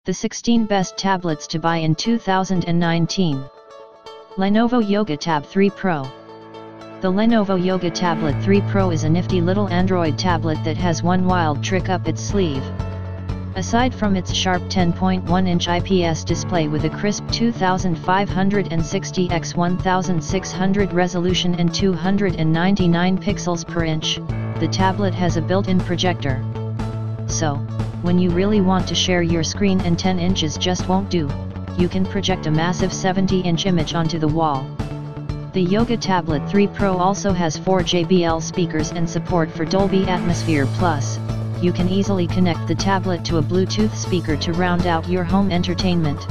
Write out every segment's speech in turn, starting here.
The 16 best tablets to buy in 2019. Lenovo Yoga Tab 3 Pro. The Lenovo Yoga Tablet 3 Pro is a nifty little Android tablet that has one wild trick up its sleeve. Aside from its sharp 10.1-inch IPS display with a crisp 2560 x 1600 resolution and 299 pixels per inch, the tablet has a built-in projector. So, when you really want to share your screen and 10 inches just won't do, you can project a massive 70-inch image onto the wall. The Yoga Tablet 3 Pro also has 4 JBL speakers and support for Dolby Atmosphere Plus. You can easily connect the tablet to a Bluetooth speaker to round out your home entertainment.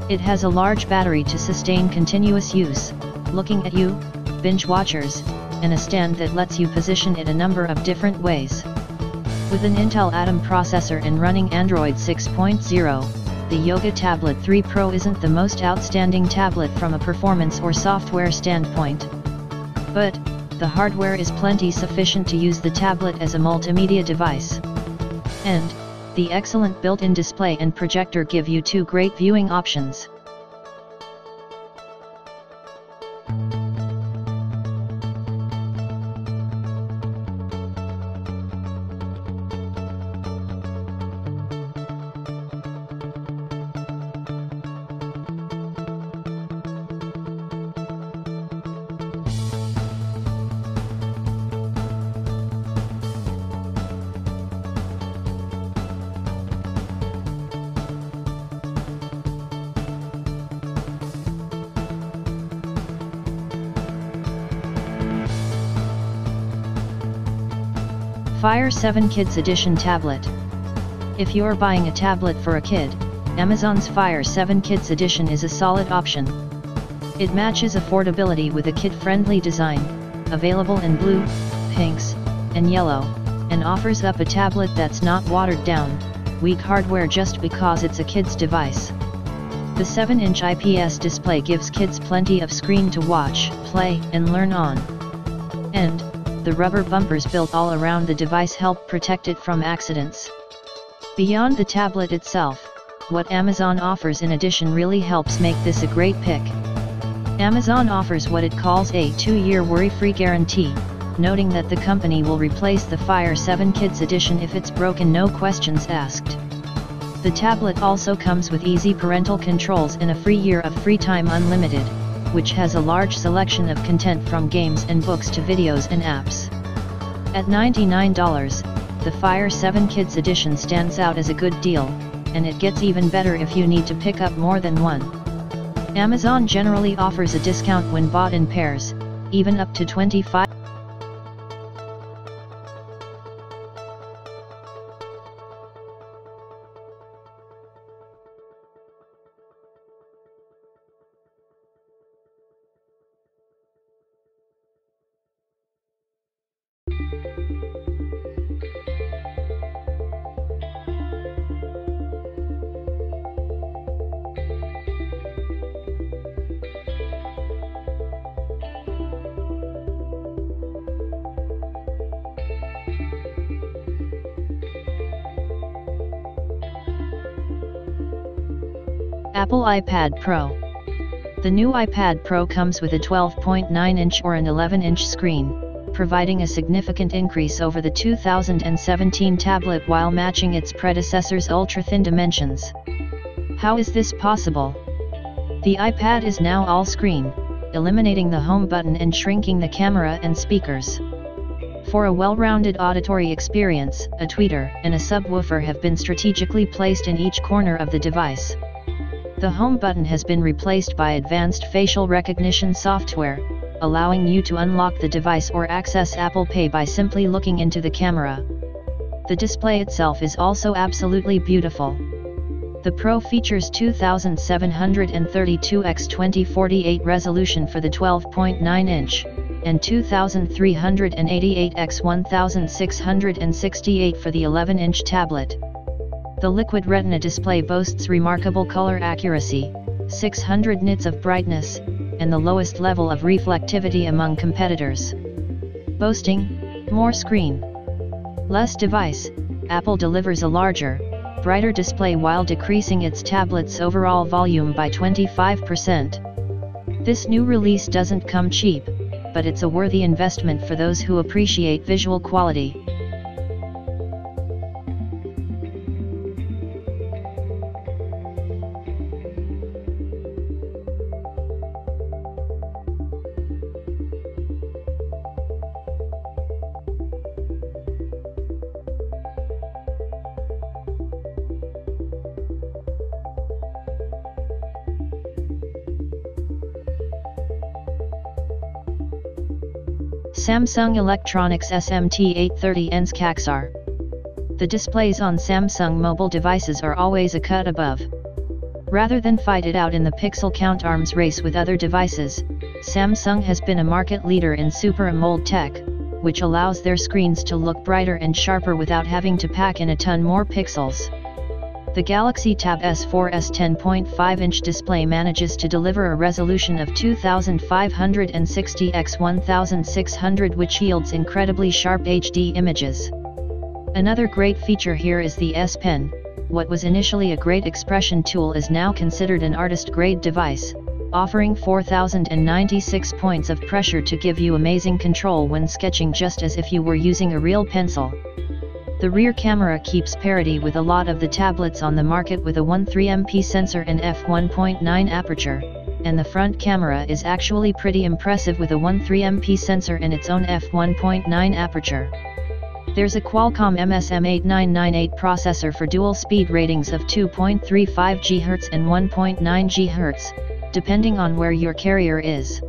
It has a large battery to sustain continuous use, looking at you, binge watchers, and a stand that lets you position it a number of different ways. With an Intel Atom processor and running Android 6.0, the Yoga Tablet 3 Pro isn't the most outstanding tablet from a performance or software standpoint. But, the hardware is plenty sufficient to use the tablet as a multimedia device. And, the excellent built-in display and projector give you two great viewing options. Fire 7 Kids Edition Tablet. If you're buying a tablet for a kid, Amazon's Fire 7 Kids Edition is a solid option. It matches affordability with a kid-friendly design, available in blue, pinks, and yellow, and offers up a tablet that's not watered down, weak hardware just because it's a kid's device. The 7-inch IPS display gives kids plenty of screen to watch, play, and learn on. And, the rubber bumpers built all around the device help protect it from accidents. Beyond the tablet itself, what Amazon offers in addition really helps make this a great pick. Amazon offers what it calls a 2-year worry-free guarantee, noting that the company will replace the Fire 7 Kids Edition if it's broken, no questions asked. The tablet also comes with easy parental controls and a free year of Free Time Unlimited, which has a large selection of content from games and books to videos and apps. At $99, the Fire 7 Kids Edition stands out as a good deal, and it gets even better if you need to pick up more than one. Amazon generally offers a discount when bought in pairs, even up to 25%. Apple iPad Pro. The new iPad Pro comes with a 12.9-inch or an 11-inch screen, providing a significant increase over the 2017 tablet while matching its predecessor's ultra-thin dimensions. How is this possible? The iPad is now all-screen, eliminating the home button and shrinking the camera and speakers. For a well-rounded auditory experience, a tweeter and a subwoofer have been strategically placed in each corner of the device. The home button has been replaced by advanced facial recognition software, allowing you to unlock the device or access Apple Pay by simply looking into the camera. The display itself is also absolutely beautiful. The Pro features 2732 x 2048 resolution for the 12.9-inch, and 2388 x 1668 for the 11-inch tablet. The Liquid Retina display boasts remarkable color accuracy, 600 nits of brightness, and the lowest level of reflectivity among competitors. Boasting more screen, less device, Apple delivers a larger, brighter display while decreasing its tablet's overall volume by 25%. This new release doesn't come cheap, but it's a worthy investment for those who appreciate visual quality. Samsung Electronics SMT830N's Caxar. The displays on Samsung mobile devices are always a cut above. Rather than fight it out in the pixel count arms race with other devices, Samsung has been a market leader in Super AMOLED tech, which allows their screens to look brighter and sharper without having to pack in a ton more pixels. The Galaxy Tab S4's 10.5-inch display manages to deliver a resolution of 2560 x 1600, which yields incredibly sharp HD images. Another great feature here is the S Pen. What was initially a great expression tool is now considered an artist-grade device, offering 4096 points of pressure to give you amazing control when sketching, just as if you were using a real pencil. The rear camera keeps parity with a lot of the tablets on the market with a 13MP sensor and f1.9 aperture, and the front camera is actually pretty impressive with a 13MP sensor and its own f1.9 aperture. There's a Qualcomm MSM8998 processor for dual speed ratings of 2.35 GHz and 1.9 GHz, depending on where your carrier is.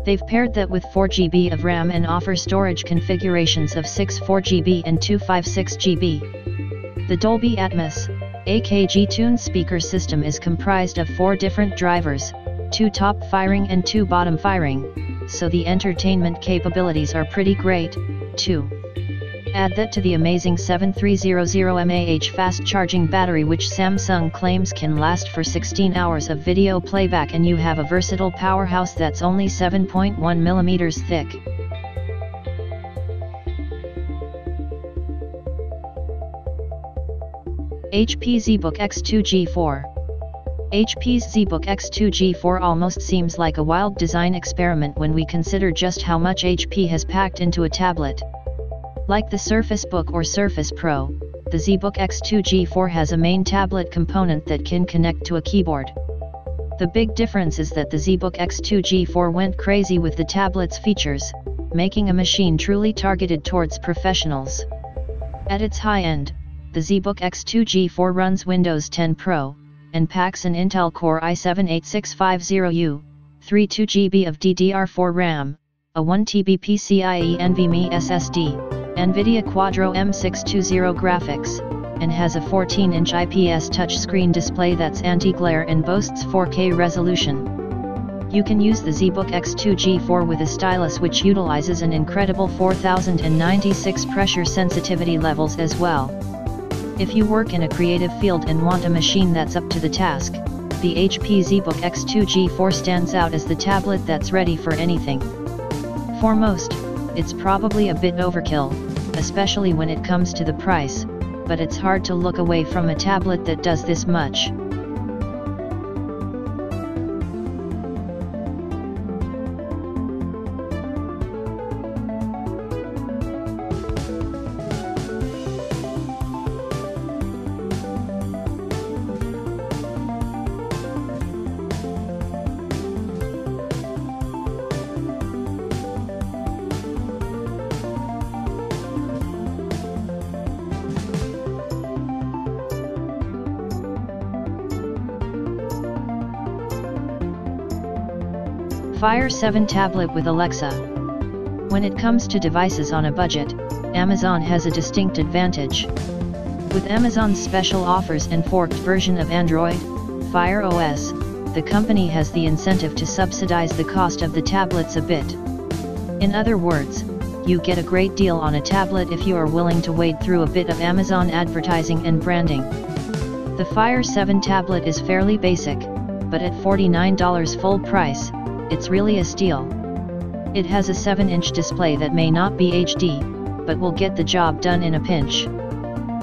They've paired that with 4 GB of RAM and offer storage configurations of 64 GB and 256 GB. The Dolby Atmos AKG Tune speaker system is comprised of 4 different drivers, 2 top firing and 2 bottom firing, so the entertainment capabilities are pretty great, too. Add that to the amazing 7300 mAh fast charging battery, which Samsung claims can last for 16 hours of video playback, and you have a versatile powerhouse that's only 7.1 mm thick. HP ZBook X2 G4. HP's ZBook X2 G4 almost seems like a wild design experiment when we consider just how much HP has packed into a tablet. Like the Surface Book or Surface Pro, the ZBook X2 G4 has a main tablet component that can connect to a keyboard. The big difference is that the ZBook X2 G4 went crazy with the tablet's features, making a machine truly targeted towards professionals. At its high end, the ZBook X2 G4 runs Windows 10 Pro, and packs an Intel Core i7-8650U, 32 GB of DDR4 RAM, a 1 TB PCIe NVMe SSD, NVIDIA Quadro M620 graphics, and has a 14-inch IPS touchscreen display that's anti-glare and boasts 4K resolution. You can use the ZBook X2 G4 with a stylus, which utilizes an incredible 4096 pressure sensitivity levels as well. If you work in a creative field and want a machine that's up to the task, the HP ZBook X2 G4 stands out as the tablet that's ready for anything. For most, it's probably a bit overkill, especially when it comes to the price, but it's hard to look away from a tablet that does this much. Fire 7 tablet with Alexa. When it comes to devices on a budget, Amazon has a distinct advantage. With Amazon's special offers and forked version of Android, Fire OS, the company has the incentive to subsidize the cost of the tablets a bit. In other words, you get a great deal on a tablet if you are willing to wade through a bit of Amazon advertising and branding. The Fire 7 tablet is fairly basic, but at $49 full price, it's really a steal. It has a 7-inch display that may not be HD, but will get the job done in a pinch.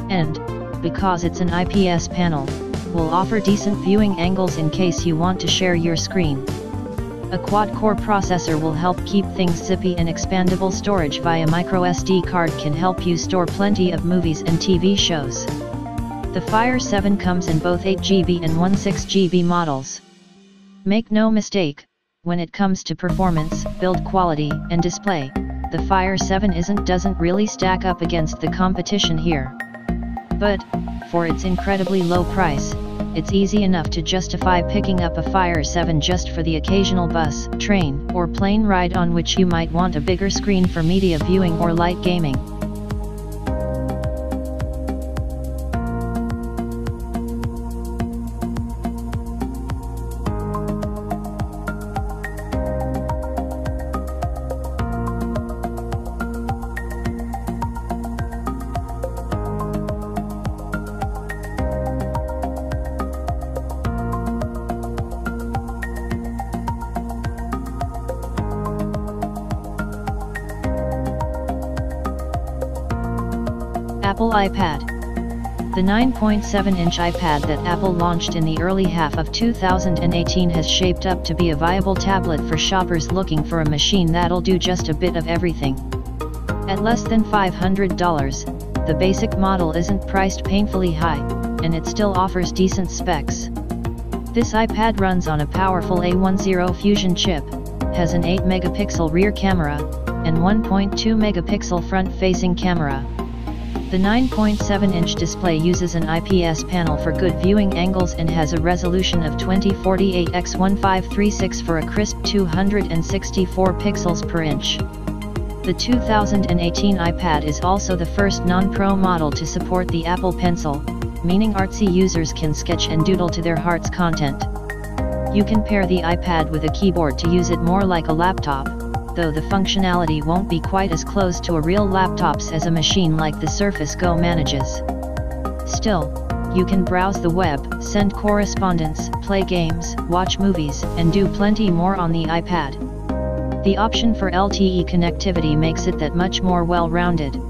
And, because it's an IPS panel, will offer decent viewing angles in case you want to share your screen. A quad-core processor will help keep things zippy, and expandable storage via microSD card can help you store plenty of movies and TV shows. The Fire 7 comes in both 8GB and 16GB models. Make no mistake, when it comes to performance, build quality, and display, the Fire 7 doesn't really stack up against the competition here. But, for its incredibly low price, it's easy enough to justify picking up a Fire 7 just for the occasional bus, train, or plane ride on which you might want a bigger screen for media viewing or light gaming. Apple iPad. The 9.7-inch iPad that Apple launched in the early half of 2018 has shaped up to be a viable tablet for shoppers looking for a machine that'll do just a bit of everything. At less than $500, the basic model isn't priced painfully high, and it still offers decent specs. This iPad runs on a powerful A10X Fusion chip, has an 8-megapixel rear camera, and 1.2-megapixel front-facing camera. The 9.7-inch display uses an IPS panel for good viewing angles and has a resolution of 2048x1536 for a crisp 264 pixels per inch. The 2018 iPad is also the first non-Pro model to support the Apple Pencil, meaning artsy users can sketch and doodle to their heart's content. You can pair the iPad with a keyboard to use it more like a laptop, though the functionality won't be quite as close to a real laptop's as a machine like the Surface Go manages. Still, you can browse the web, send correspondence, play games, watch movies, and do plenty more on the iPad. The option for LTE connectivity makes it that much more well-rounded.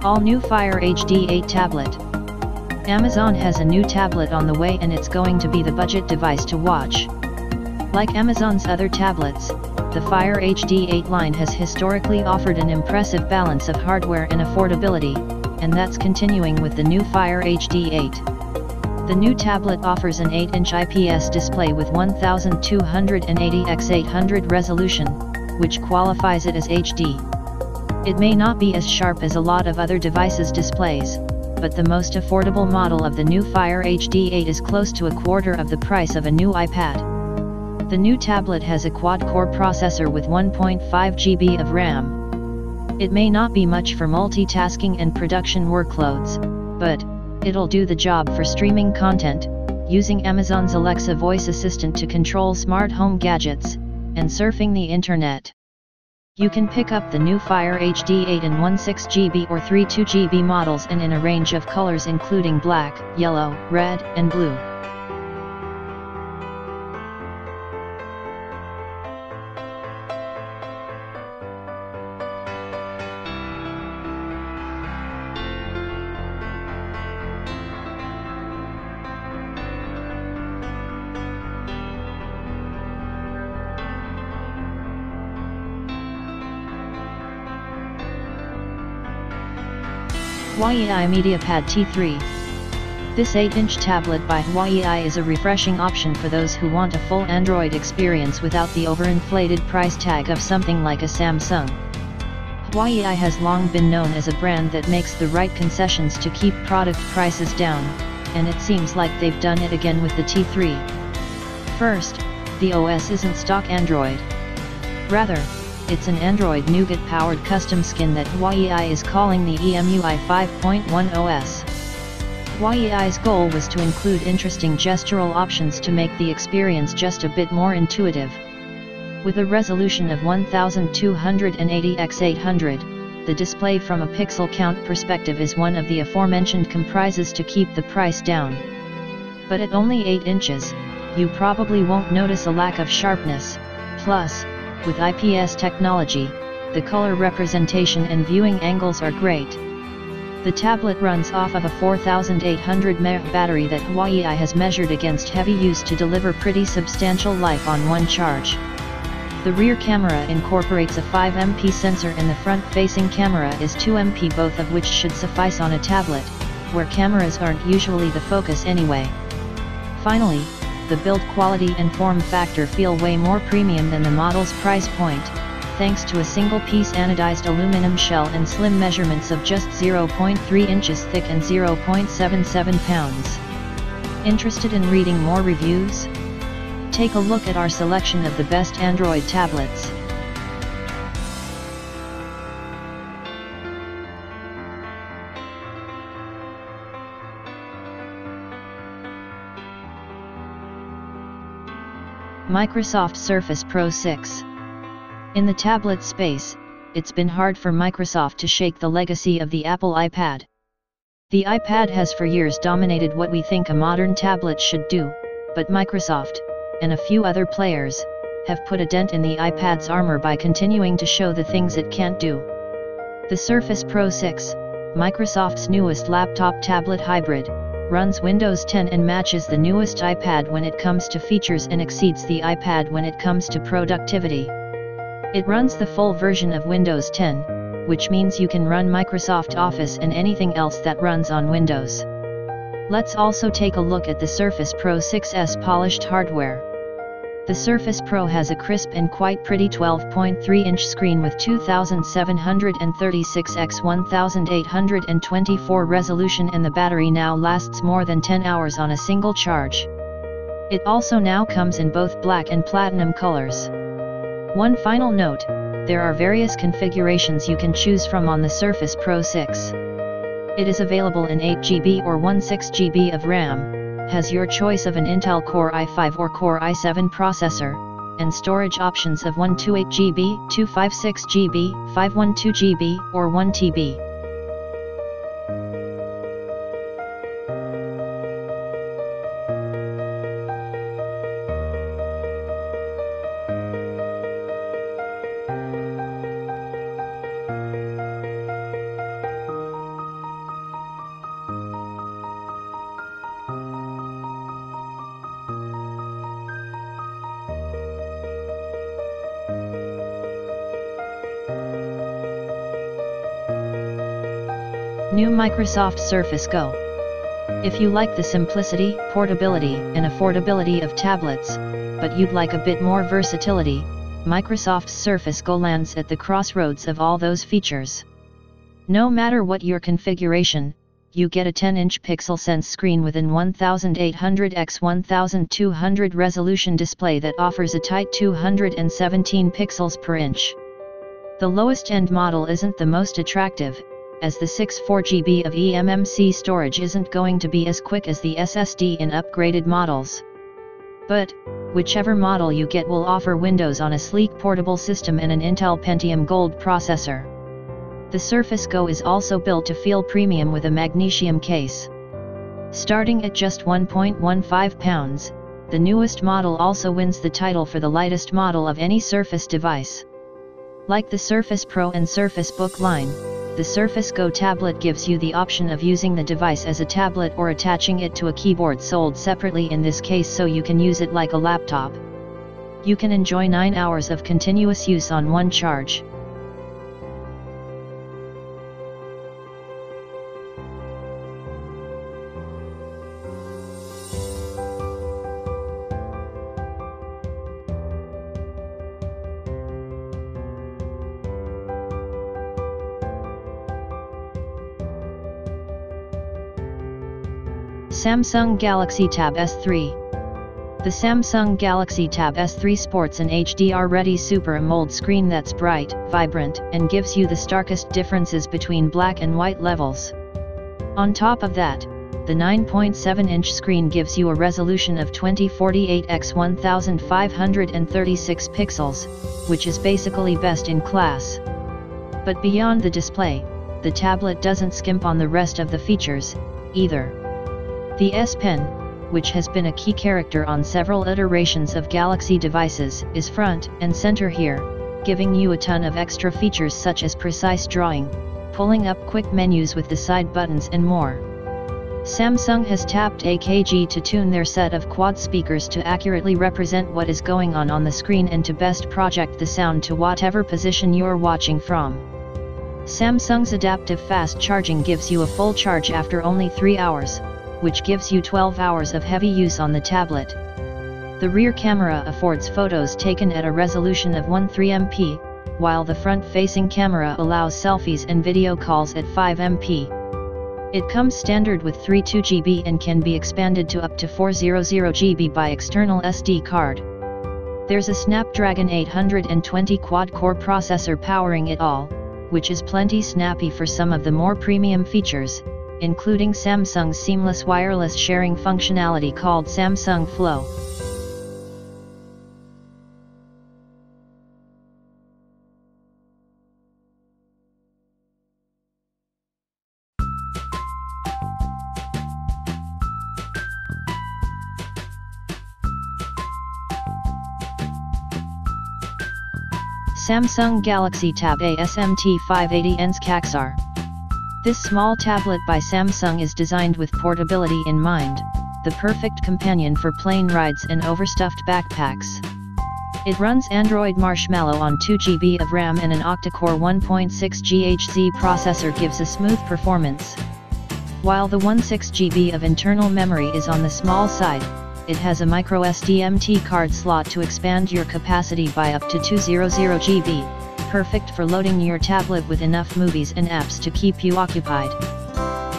All-new Fire HD 8 tablet. Amazon has a new tablet on the way, and it's going to be the budget device to watch. Like Amazon's other tablets, the Fire HD 8 line has historically offered an impressive balance of hardware and affordability, and that's continuing with the new Fire HD 8. The new tablet offers an 8-inch IPS display with 1280x800 resolution, which qualifies it as HD. It may not be as sharp as a lot of other devices' displays, but the most affordable model of the new Fire HD 8 is close to a quarter of the price of a new iPad. The new tablet has a quad-core processor with 1.5GB of RAM. It may not be much for multitasking and production workloads, but it'll do the job for streaming content, using Amazon's Alexa voice assistant to control smart home gadgets, and surfing the internet. You can pick up the new Fire HD 8 in 16GB or 32GB models and in a range of colors including black, yellow, red, and blue. Huawei MediaPad T3. This 8-inch tablet by Huawei is a refreshing option for those who want a full Android experience without the overinflated price tag of something like a Samsung. Huawei has long been known as a brand that makes the right concessions to keep product prices down, and it seems like they've done it again with the T3. First, the OS isn't stock Android. Rather, it's an Android Nougat-powered custom skin that Huawei is calling the EMUI 5.1 OS. Huawei's goal was to include interesting gestural options to make the experience just a bit more intuitive. With a resolution of 1280 x 800, the display from a pixel count perspective is one of the aforementioned comprises to keep the price down. But at only 8 inches, you probably won't notice a lack of sharpness. Plus, with IPS technology, the color representation and viewing angles are great. The tablet runs off of a 4800 mAh battery that Huawei has measured against heavy use to deliver pretty substantial life on one charge. The rear camera incorporates a 5MP sensor and the front-facing camera is 2MP, both of which should suffice on a tablet, where cameras aren't usually the focus anyway. Finally, the build quality and form factor feel way more premium than the model's price point, thanks to a single-piece anodized aluminum shell and slim measurements of just 0.3 inches thick and 0.77 pounds. Interested in reading more reviews? Take a look at our selection of the best Android tablets. Microsoft Surface Pro 6. In the tablet space, it's been hard for Microsoft to shake the legacy of the Apple iPad. The iPad has for years dominated what we think a modern tablet should do, but Microsoft, and a few other players, have put a dent in the iPad's armor by continuing to show the things it can't do. The Surface Pro 6, Microsoft's newest laptop-tablet hybrid, runs Windows 10 and matches the newest iPad when it comes to features and exceeds the iPad when it comes to productivity. It runs the full version of Windows 10, which means you can run Microsoft Office and anything else that runs on Windows. Let's also take a look at the Surface Pro 6's polished hardware. The Surface Pro has a crisp and quite pretty 12.3-inch screen with 2736 x 1824 resolution, and the battery now lasts more than 10 hours on a single charge. It also now comes in both black and platinum colors. One final note, there are various configurations you can choose from on the Surface Pro 6. It is available in 8GB or 16GB of RAM, has your choice of an Intel Core i5 or Core i7 processor, and storage options of 128GB, 256GB, 512GB, or 1TB. New Microsoft Surface Go. If you like the simplicity, portability, and affordability of tablets, but you'd like a bit more versatility, Microsoft's Surface Go lands at the crossroads of all those features. No matter what your configuration, you get a 10-inch PixelSense screen with an 1800 x 1200 resolution display that offers a tight 217 pixels per inch. The lowest end model isn't the most attractive, as the 64GB of eMMC storage isn't going to be as quick as the SSD in upgraded models. But, whichever model you get will offer Windows on a sleek portable system and an Intel Pentium Gold processor. The Surface Go is also built to feel premium with a magnesium case. Starting at just 1.15 pounds, the newest model also wins the title for the lightest model of any Surface device. Like the Surface Pro and Surface Book line, the Surface Go tablet gives you the option of using the device as a tablet or attaching it to a keyboard sold separately in this case, so you can use it like a laptop. You can enjoy 9 hours of continuous use on one charge. Samsung Galaxy Tab S3. The Samsung Galaxy Tab S3 sports an HDR-ready Super AMOLED screen that's bright, vibrant, and gives you the starkest differences between black and white levels. On top of that, the 9.7-inch screen gives you a resolution of 2048 x 1536 pixels, which is basically best in class. But beyond the display, the tablet doesn't skimp on the rest of the features, either. The S Pen, which has been a key character on several iterations of Galaxy devices, is front and center here, giving you a ton of extra features such as precise drawing, pulling up quick menus with the side buttons and more. Samsung has tapped AKG to tune their set of quad speakers to accurately represent what is going on the screen and to best project the sound to whatever position you're watching from. Samsung's adaptive fast charging gives you a full charge after only 3 hours, which gives you 12 hours of heavy use on the tablet. The rear camera affords photos taken at a resolution of 13 MP, while the front-facing camera allows selfies and video calls at 5 MP. It comes standard with 32 GB and can be expanded to up to 400 GB by external SD card. There's a Snapdragon 820 quad-core processor powering it all, which is plenty snappy for some of the more premium features, including Samsung's seamless wireless sharing functionality called Samsung Flow. Samsung Galaxy Tab A10X Fusion. This small tablet by Samsung is designed with portability in mind, the perfect companion for plane rides and overstuffed backpacks. It runs Android Marshmallow on 2 GB of RAM and an octa-core 1.6 GHz processor gives a smooth performance. While the 16 GB of internal memory is on the small side, it has a microSD card slot to expand your capacity by up to 200 GB. Perfect for loading your tablet with enough movies and apps to keep you occupied.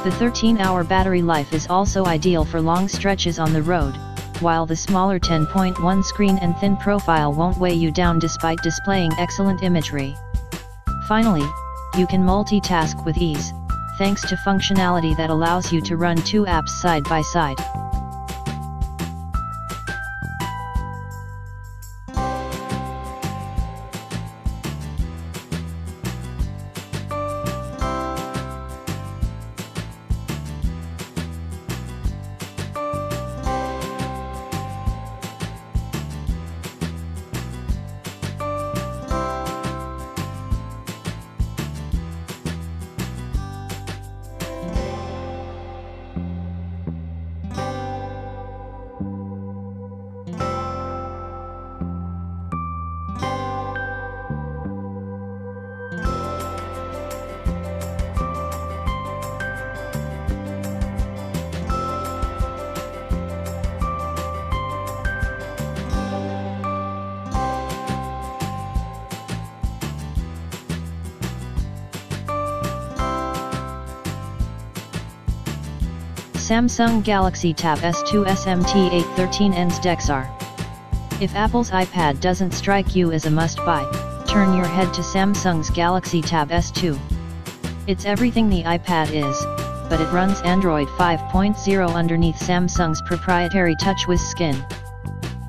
The 13-hour battery life is also ideal for long stretches on the road, while the smaller 10.1 screen and thin profile won't weigh you down despite displaying excellent imagery. Finally, you can multitask with ease, thanks to functionality that allows you to run 2 apps side by side. Samsung Galaxy Tab S2 SMT813Ns DexR. If Apple's iPad doesn't strike you as a must-buy, turn your head to Samsung's Galaxy Tab S2. It's everything the iPad is, but it runs Android 5.0 underneath Samsung's proprietary TouchWiz skin.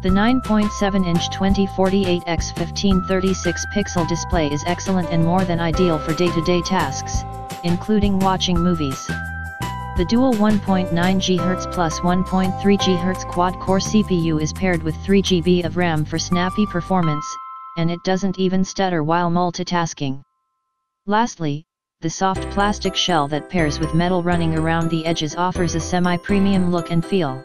The 9.7-inch 2048 x 1536 pixel display is excellent and more than ideal for day-to-day tasks, including watching movies. The dual 1.9 GHz plus 1.3 GHz quad-core CPU is paired with 3 GB of RAM for snappy performance, and it doesn't even stutter while multitasking. Lastly, the soft plastic shell that pairs with metal running around the edges offers a semi-premium look and feel.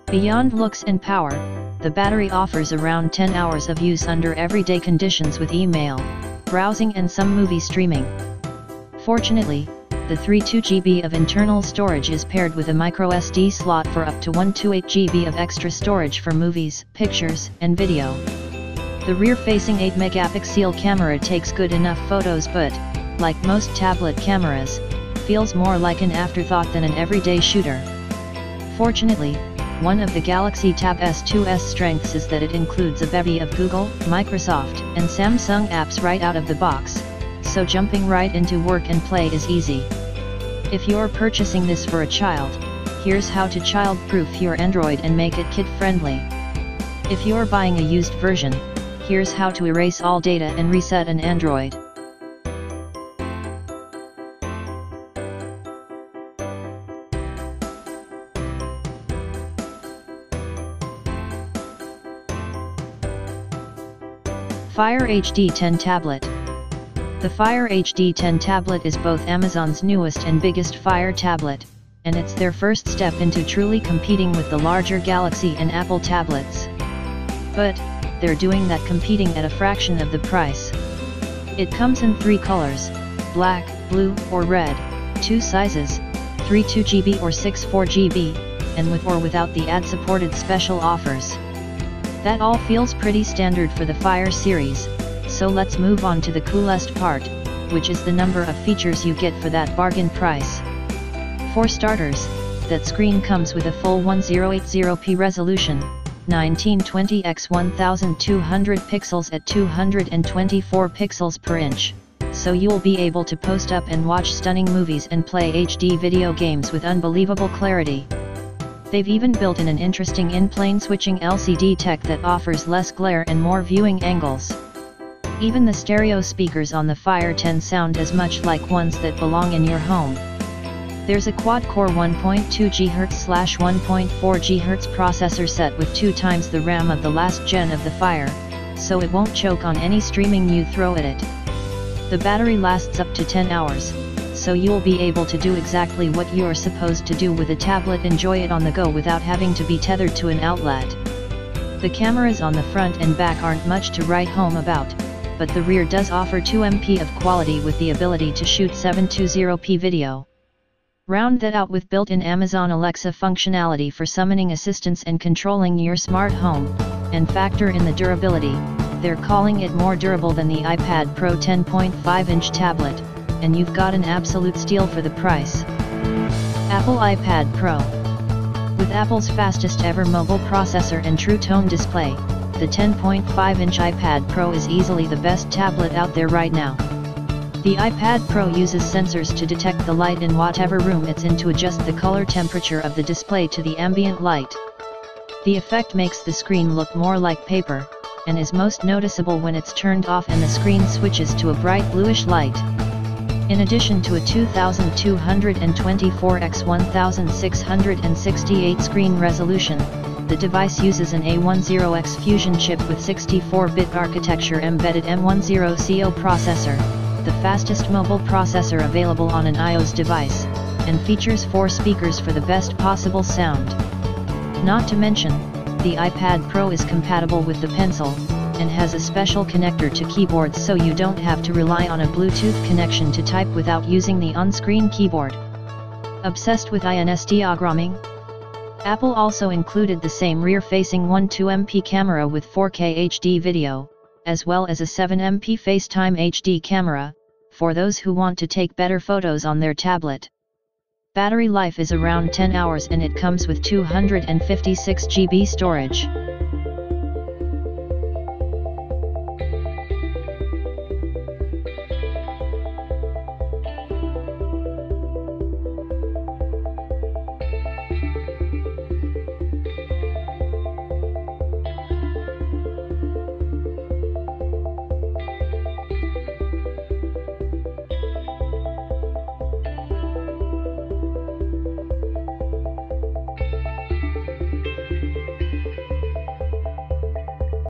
Beyond looks and power, the battery offers around 10 hours of use under everyday conditions with email, browsing and some movie streaming. Fortunately, the 32 GB of internal storage is paired with a microSD slot for up to 128 GB of extra storage for movies, pictures, and video. The rear-facing 8-megapixel camera takes good enough photos but, like most tablet cameras, feels more like an afterthought than an everyday shooter. Fortunately, One of the Galaxy Tab S2's strengths is that it includes a bevy of Google, Microsoft, and Samsung apps right out of the box, so jumping right into work and play is easy. If you're purchasing this for a child, here's how to child-proof your Android and make it kid-friendly. If you're buying a used version, here's how to erase all data and reset an Android. Fire HD 10 Tablet. The Fire HD 10 tablet is both Amazon's newest and biggest Fire tablet, and it's their first step into truly competing with the larger Galaxy and Apple tablets. But, they're doing that competing at a fraction of the price. It comes in 3 colors, black, blue, or red, 2 sizes, 3 2GB or 6 4GB, and with or without the ad-supported special offers. That all feels pretty standard for the Fire series, so let's move on to the coolest part, which is the number of features you get for that bargain price. For starters, that screen comes with a full 1080p resolution, 1920 x 1200 pixels at 224 pixels per inch, so you'll be able to post up and watch stunning movies and play HD video games with unbelievable clarity. They've even built in an interesting in-plane switching LCD tech that offers less glare and more viewing angles. Even the stereo speakers on the Fire 10 sound as much like ones that belong in your home. There's a quad-core 1.2 GHz/1.4 GHz processor set with 2 times the RAM of the last gen of the Fire, so it won't choke on any streaming you throw at it. The battery lasts up to 10 hours. So you'll be able to do exactly what you're supposed to do with a tablet, enjoy it on the go without having to be tethered to an outlet. The cameras on the front and back aren't much to write home about, but the rear does offer 2MP of quality with the ability to shoot 720p video. Round that out with built-in Amazon Alexa functionality for summoning assistance and controlling your smart home, and factor in the durability, they're calling it more durable than the iPad Pro 10.5-inch tablet. And you've got an absolute steal for the price. Apple iPad Pro. With Apple's fastest ever mobile processor and True Tone display, the 10.5-inch iPad Pro is easily the best tablet out there right now. The iPad Pro uses sensors to detect the light in whatever room it's in to adjust the color temperature of the display to the ambient light. The effect makes the screen look more like paper, and is most noticeable when it's turned off and the screen switches to a bright bluish light. In addition to a 2224 x 1668 screen resolution, the device uses an A10X Fusion chip with 64-bit architecture embedded M10CO processor, the fastest mobile processor available on an iOS device, and features 4 speakers for the best possible sound. Not to mention, the iPad Pro is compatible with the Pencil, and has a special connector to keyboards so you don't have to rely on a Bluetooth connection to type without using the on-screen keyboard. Obsessed with INS diagramming? Apple also included the same rear-facing 12MP camera with 4K HD video, as well as a 7MP FaceTime HD camera, for those who want to take better photos on their tablet. Battery life is around 10 hours and it comes with 256 GB storage.